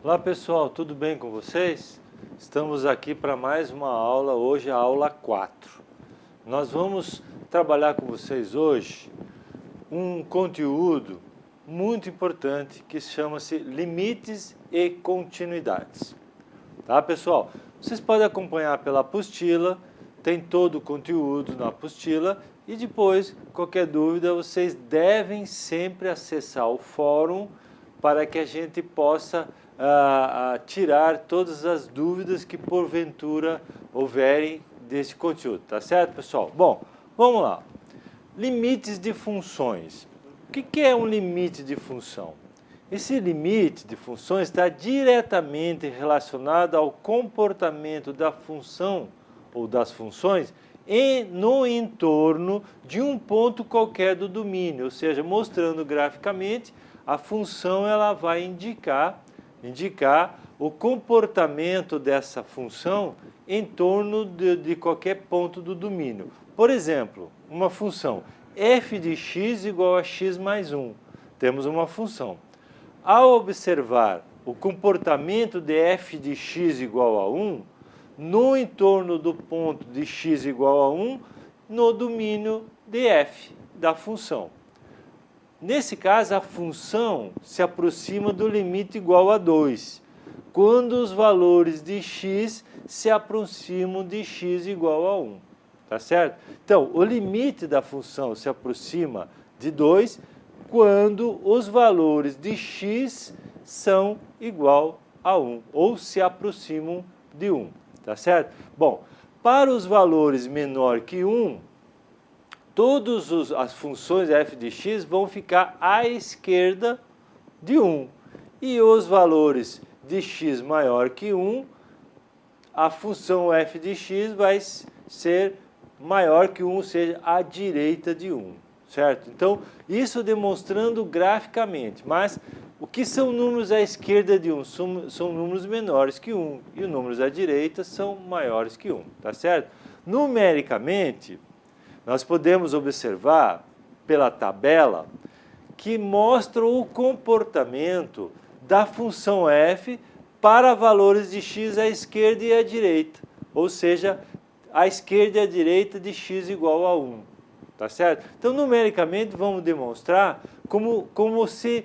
Olá pessoal, tudo bem com vocês? Estamos aqui para mais uma aula, hoje a aula 4. Nós vamos trabalhar com vocês hoje um conteúdo muito importante que chama-se limites e continuidades. Tá pessoal? Vocês podem acompanhar pela apostila, tem todo o conteúdo na apostila e depois, qualquer dúvida, vocês devem sempre acessar o fórum para que a gente possa tirar todas as dúvidas que porventura houverem desse conteúdo, tá certo, pessoal? Bom, vamos lá. Limites de funções. O que é um limite de função? Esse limite de funções está diretamente relacionado ao comportamento da função ou das funções no entorno de um ponto qualquer do domínio, ou seja, mostrando graficamente, a função ela vai indicar o comportamento dessa função em torno de qualquer ponto do domínio. Por exemplo, uma função f de x igual a x mais 1. Temos uma função. Ao observar o comportamento de f de x igual a 1, no entorno do ponto de x igual a 1, no domínio de f da função. Nesse caso, a função se aproxima do limite igual a 2, quando os valores de x se aproximam de x igual a 1. Tá certo? Então, o limite da função se aproxima de 2 quando os valores de x são igual a 1, ou se aproximam de 1. Tá certo? Bom, para os valores menor que 1, todas as funções f de x vão ficar à esquerda de 1. E os valores de x maior que 1, a função f de x vai ser maior que 1, ou seja, à direita de 1. Certo? Então, isso demonstrando graficamente. Mas o que são números à esquerda de 1? São números menores que 1. E os números à direita são maiores que 1. Tá certo? Numericamente, nós podemos observar pela tabela que mostra o comportamento da função f para valores de x à esquerda e à direita, ou seja, à esquerda e à direita de x igual a 1. Tá certo? Então, numericamente, vamos demonstrar como se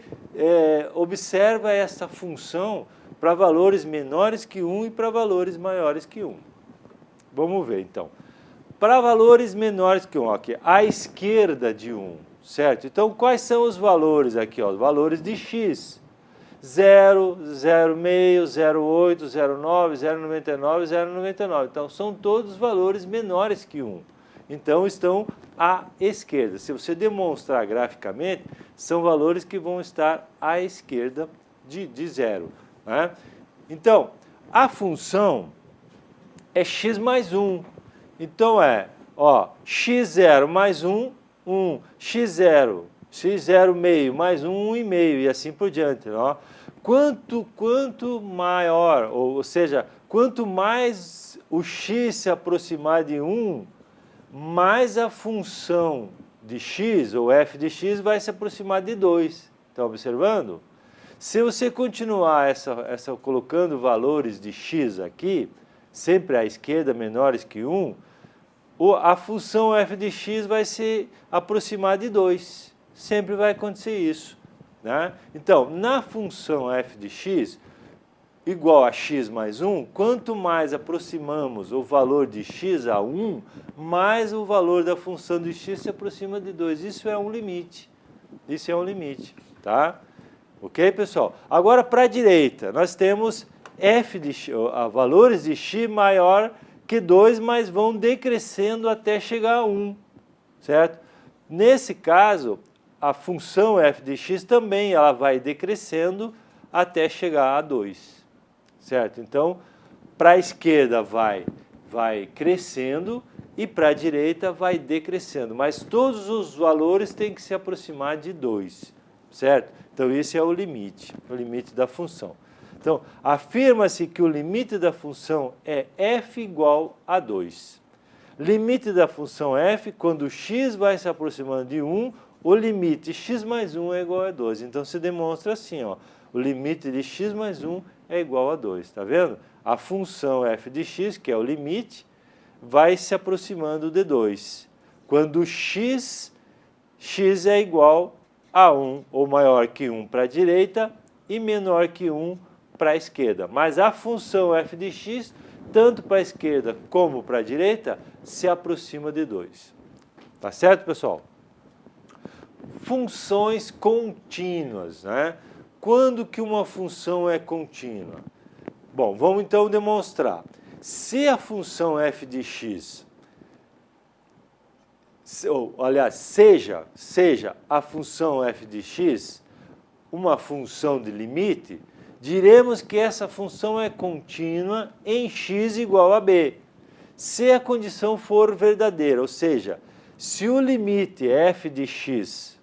observa essa função para valores menores que 1 e para valores maiores que 1. Vamos ver, então. Para valores menores que 1, aqui, à esquerda de 1, certo? Então, quais são os valores aqui? Ó? Os valores de x. 0, 0,5, 0,8, 0,9, 0,99, 0,99. Então, são todos valores menores que 1. Então, estão à esquerda. Se você demonstrar graficamente, são valores que vão estar à esquerda de 0. Né? Então, a função é x mais 1. Então, x0 mais 1, 1, x0 meio mais 1, 1,5 e assim por diante. Ó. Quanto maior, ou seja, quanto mais o x se aproximar de 1, mais a função de x, ou f de x, vai se aproximar de 2. Está observando? Se você continuar colocando valores de x aqui, sempre à esquerda menores que 1, a função f de x vai se aproximar de 2. Sempre vai acontecer isso. Né? Então, na função f de x igual a x mais 1, quanto mais aproximamos o valor de x a 1, mais o valor da função de x se aproxima de 2. Isso é um limite. Isso é um limite. Tá? Ok, pessoal? Agora, para a direita, nós temos f de x, valores de x maior que 2, mas vão decrescendo até chegar a 1, certo? Nesse caso, a função f de x também ela vai decrescendo até chegar a 2, certo? Então, para a esquerda vai crescendo e para a direita vai decrescendo, mas todos os valores têm que se aproximar de 2, certo? Então, esse é o limite da função. Então, afirma-se que o limite da função é f igual a 2. Limite da função f, quando x vai se aproximando de 1, o limite x mais 1 é igual a 2. Então, se demonstra assim, ó, o limite de x mais 1 é igual a 2, está vendo? A função f de x, que é o limite, vai se aproximando de 2. Quando x é igual a 1 ou maior que 1 para a direita e menor que 1 para a esquerda. Mas a função f de x, tanto para a esquerda como para a direita, se aproxima de 2. Tá certo, pessoal? Funções contínuas, né? Quando que uma função é contínua? Bom, vamos então demonstrar. Se a função f de x, aliás, seja a função f de x uma função de limite, diremos que essa função é contínua em x igual a b, se a condição for verdadeira, ou seja, se o limite f de x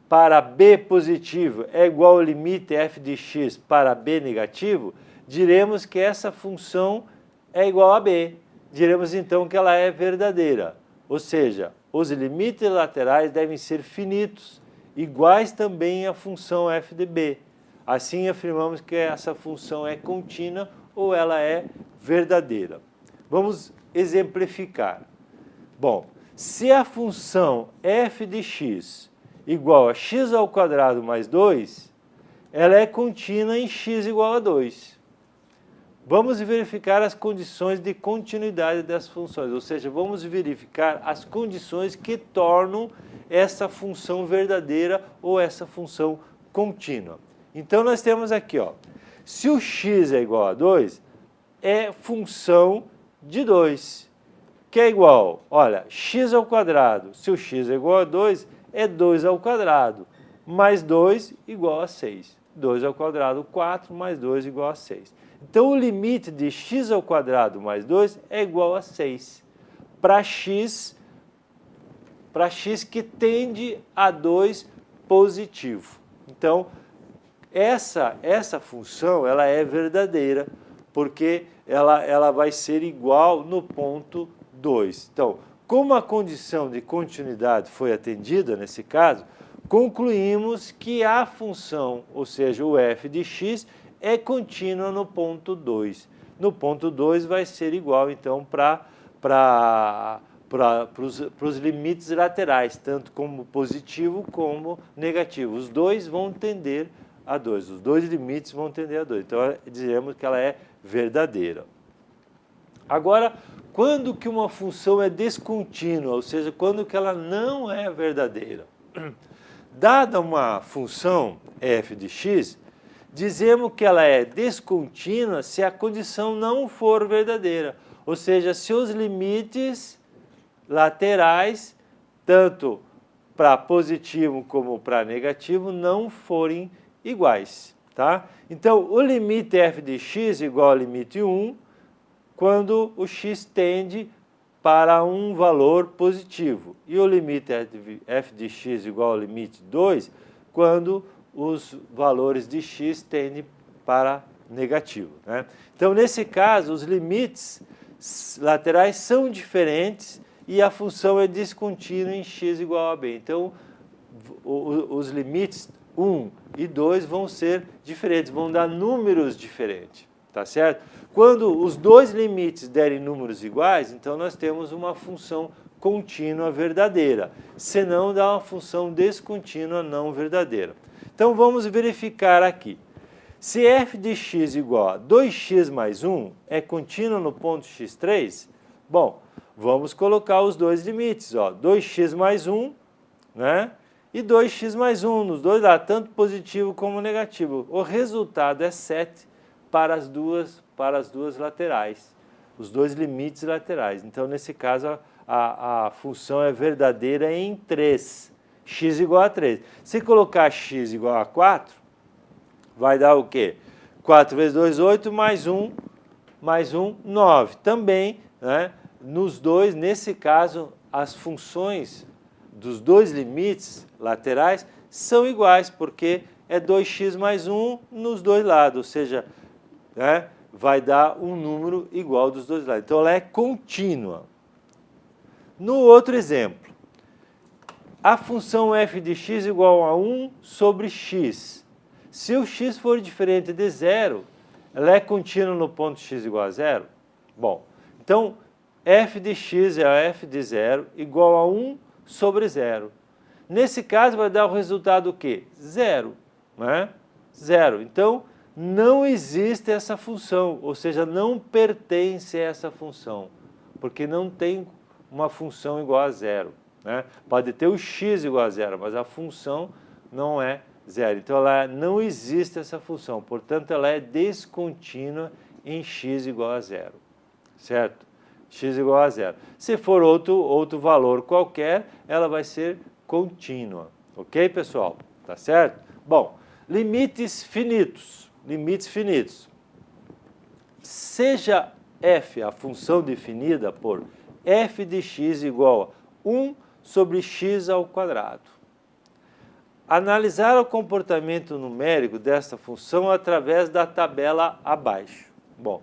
para b positivo é igual ao limite f de x para b negativo, diremos que essa função é igual a b. Diremos então que ela é verdadeira, ou seja, os limites laterais devem ser finitos, iguais também à função f de b. Assim afirmamos que essa função é contínua ou ela é verdadeira. Vamos exemplificar. Bom, se a função f de x igual a x ao quadrado mais 2, ela é contínua em x igual a 2. Vamos verificar as condições de continuidade das funções, ou seja, vamos verificar as condições que tornam essa função verdadeira ou essa função contínua. Então, nós temos aqui, ó, se o x é igual a 2, é função de 2, que é igual, olha, x ao quadrado, se o x é igual a 2, é 2 ao quadrado, mais 2 igual a 6. 2 ao quadrado, 4, mais 2 igual a 6. Então, o limite de x ao quadrado mais 2 é igual a 6. Para x que tende a 2 positivo. Então, essa função ela é verdadeira, porque ela vai ser igual no ponto 2. Então, como a condição de continuidade foi atendida nesse caso, concluímos que a função, ou seja, o f de x, é contínua no ponto 2. No ponto 2 vai ser igual, então, para os limites laterais, tanto como positivo como negativo. Os dois vão tender a 2, os dois limites vão tender a 2. Então, diremos que ela é verdadeira. Agora, quando que uma função é descontínua, ou seja, quando que ela não é verdadeira? Dada uma função f de x, dizemos que ela é descontínua se a condição não for verdadeira, ou seja, se os limites laterais, tanto para positivo como para negativo, não forem iguais. Tá? Então, o limite f de x igual ao limite 1, quando o x tende para um valor positivo. E o limite f de x igual ao limite 2, quando os valores de x tendem para negativo. Né? Então, nesse caso, os limites laterais são diferentes e a função é descontínua em x igual a b. Então, os limites 1 e 2 vão ser diferentes, vão dar números diferentes. Tá certo? Quando os dois limites derem números iguais, então nós temos uma função contínua verdadeira. Senão, dá uma função descontínua não verdadeira. Então, vamos verificar aqui. Se f de x igual a 2x mais 1 é contínua no ponto x3, bom, vamos colocar os dois limites, ó, 2x mais 1, né? E 2x mais 1, nos dois lados, tanto positivo como negativo. O resultado é 7 para as duas laterais, os dois limites laterais. Então, nesse caso, a função é verdadeira em 3, x igual a 3. Se colocar x igual a 4, vai dar o quê? 4 vezes 2, 8, mais 1, 9. Também, né, nos dois, nesse caso, as funções dos dois limites laterais são iguais, porque é 2x mais 1 nos dois lados, ou seja, né, vai dar um número igual dos dois lados. Então, ela é contínua. No outro exemplo, a função f de x igual a 1 sobre x. Se o x for diferente de zero, ela é contínua no ponto x igual a zero? Bom, então f de x é a f de zero igual a 1 sobre zero. Nesse caso vai dar o resultado o quê? Zero, né? Zero. Então, não existe essa função, ou seja, não pertence a essa função, porque não tem uma função igual a zero, né? Pode ter o x igual a zero, mas a função não é zero. Então, ela não existe essa função, portanto, ela é descontínua em x igual a zero, certo? X igual a zero. Se for outro valor qualquer, ela vai ser contínua, ok, pessoal? Tá certo? Bom, limites finitos. Limites finitos. Seja f a função definida por f de x igual a 1 sobre x ao quadrado. Analisar o comportamento numérico desta função através da tabela abaixo. Bom,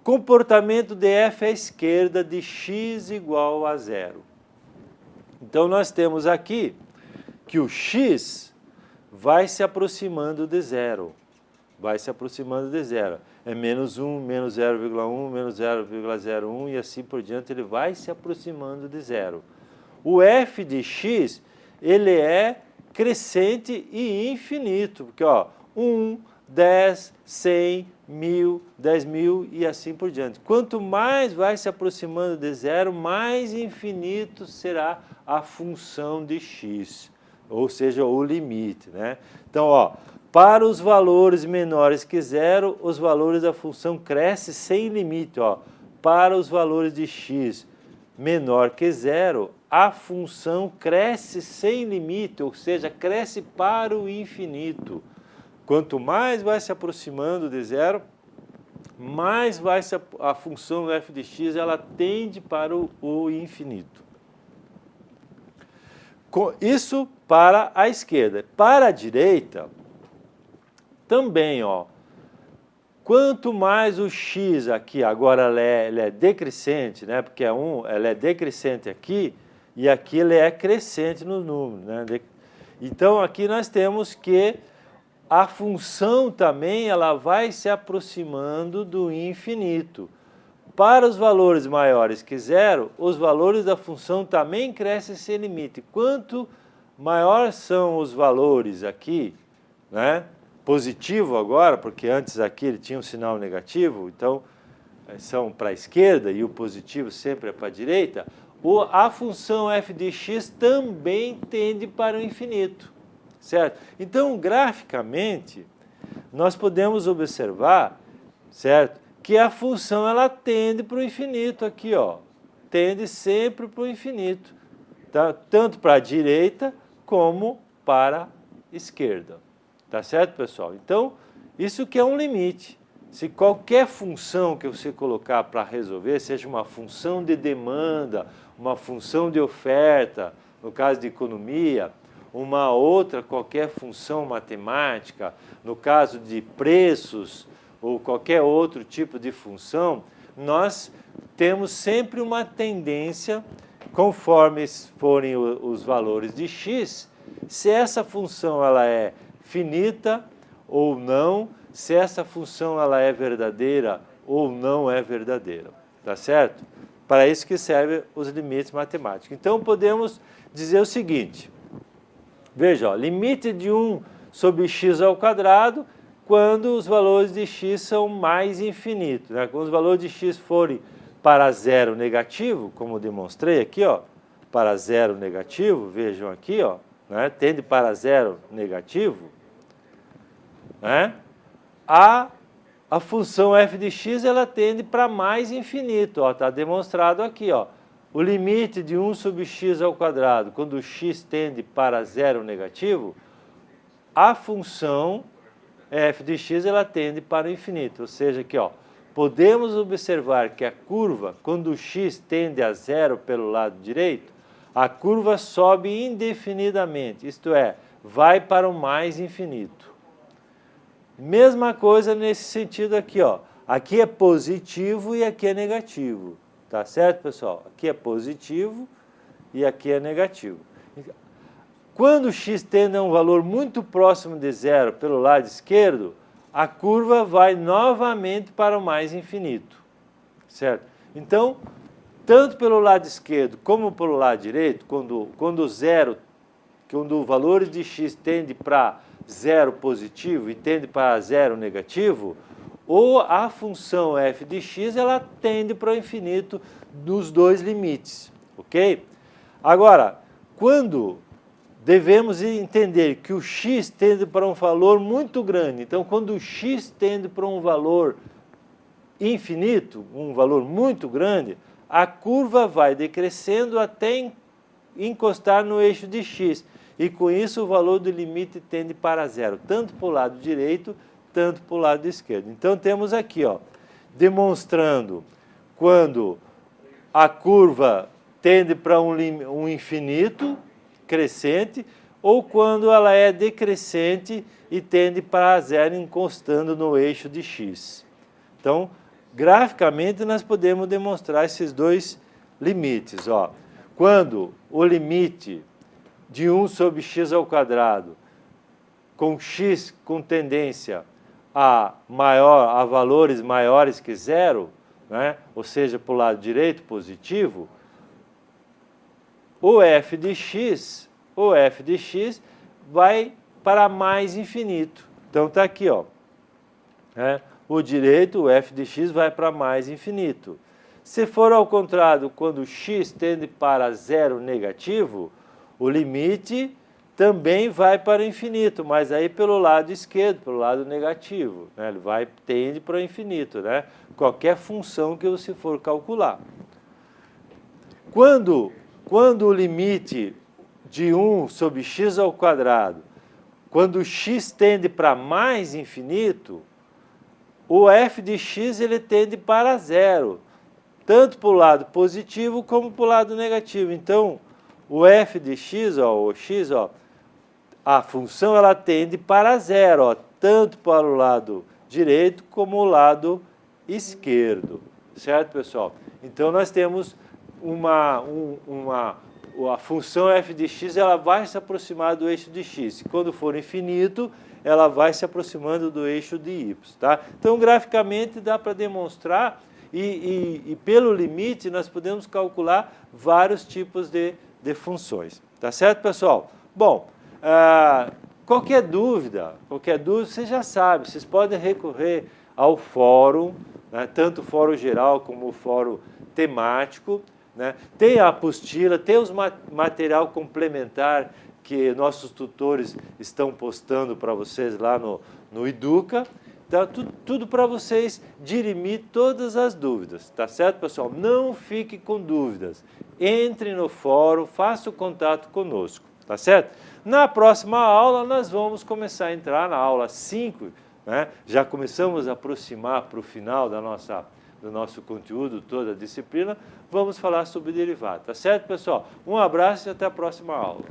comportamento de f à esquerda de x igual a zero. Então, nós temos aqui que o x vai se aproximando de zero. Vai se aproximando de zero. É menos 1, menos 0,1, menos 0,01 e assim por diante, ele vai se aproximando de zero. O f de x, ele é crescente e infinito, porque ó, 1, 10, 100, 1000, 10.000 e assim por diante. Quanto mais vai se aproximando de zero, mais infinito será a função de x, ou seja, o limite, né? Então, ó, para os valores menores que zero, os valores da função crescem sem limite. Ó. Para os valores de x menor que zero, a função cresce sem limite, ou seja, cresce para o infinito. Quanto mais vai se aproximando de zero, mais vai a função f de x ela tende para o infinito. Isso para a esquerda. Para a direita, também, ó, quanto mais o x aqui, agora ela é decrescente, né? Porque ela é decrescente aqui e aqui ele é crescente no número, né? Então, aqui nós temos que a função também ela vai se aproximando do infinito. Para os valores maiores que zero, os valores da função também crescem sem limite. Quanto maior são os valores aqui, né? Positivo agora, porque antes aqui ele tinha um sinal negativo, então são para a esquerda e o positivo sempre é para a direita, a função f de x também tende para o infinito, certo? Então, graficamente, nós podemos observar, certo, que a função ela tende para o infinito aqui, ó, tende sempre para o infinito, tá? Tanto para a direita como para a esquerda. Tá certo, pessoal? Então, isso que é um limite. Se qualquer função que você colocar para resolver, seja uma função de demanda, uma função de oferta, no caso de economia, uma outra qualquer função matemática, no caso de preços ou qualquer outro tipo de função, nós temos sempre uma tendência, conforme forem os valores de x, se essa função ela é finita ou não, se essa função ela é verdadeira ou não é verdadeira, tá certo? Para isso que servem os limites matemáticos. Então, podemos dizer o seguinte, veja, ó, limite de 1 sobre x ao quadrado quando os valores de x são mais infinitos, né? Quando os valores de x forem para zero negativo, como demonstrei aqui, ó, para zero negativo, vejam aqui, ó, né? Tende para zero negativo, né? A função f de x ela tende para mais infinito, está demonstrado aqui. Ó, o limite de 1 sobre x ao quadrado, quando o x tende para zero negativo, a função f de x ela tende para o infinito. Ou seja, aqui, ó, podemos observar que a curva, quando o x tende a zero pelo lado direito, a curva sobe indefinidamente, isto é, vai para o mais infinito. Mesma coisa nesse sentido aqui, ó. Aqui é positivo e aqui é negativo, tá certo, pessoal? Aqui é positivo e aqui é negativo. quando x tende a um valor muito próximo de zero pelo lado esquerdo, a curva vai novamente para o mais infinito, certo? Então, tanto pelo lado esquerdo como pelo lado direito, quando o valor de x tende para zero positivo e tende para zero negativo, ou a função f de x ela tende para o infinito nos dois limites, ok? Agora, quando devemos entender que o x tende para um valor muito grande, então quando o x tende para um valor infinito, um valor muito grande, a curva vai decrescendo até encostar no eixo de x, e com isso o valor do limite tende para zero, tanto para o lado direito, tanto para o lado esquerdo. Então temos aqui, ó, demonstrando quando a curva tende para um infinito crescente, ou quando ela é decrescente e tende para zero encostando no eixo de x. Então, graficamente, nós podemos demonstrar esses dois limites. Ó. Quando o limite de 1 sobre x ao quadrado, com x com tendência a valores maiores que zero, né? Ou seja, para o lado direito positivo, o f de x vai para mais infinito. Então está aqui, ó, né? O direito, o f de x vai para mais infinito. Se for ao contrário, quando x tende para zero negativo, o limite também vai para o infinito, mas aí pelo lado esquerdo, pelo lado negativo, né? Ele tende para o infinito, né? Qualquer função que você for calcular. Quando o limite de 1 sobre x ao quadrado, quando x tende para mais infinito, o f de x ele tende para zero, tanto para o lado positivo como para o lado negativo. Então, o f de x, ó, o x, ó, a função ela tende para zero, ó, tanto para o lado direito como o lado esquerdo. Certo, pessoal? Então, nós temos a função f de x ela vai se aproximar do eixo de x. Quando for infinito, ela vai se aproximando do eixo de y. Tá? Então, graficamente, dá para demonstrar e pelo limite, nós podemos calcular vários tipos de funções. Tá certo, pessoal? Bom, qualquer dúvida, você já sabe, vocês podem recorrer ao fórum, né, tanto o fórum geral como o fórum temático, né? Tem a apostila, tem os material complementar que nossos tutores estão postando para vocês lá no Educa. Então, tudo para vocês dirimir todas as dúvidas, tá certo, pessoal? Não fique com dúvidas. Entre no fórum, faça o contato conosco, tá certo? Na próxima aula, nós vamos começar a entrar na aula 5, né? Já começamos a aproximar para o final do nosso conteúdo, toda a disciplina, vamos falar sobre derivado, tá certo, pessoal? Um abraço e até a próxima aula.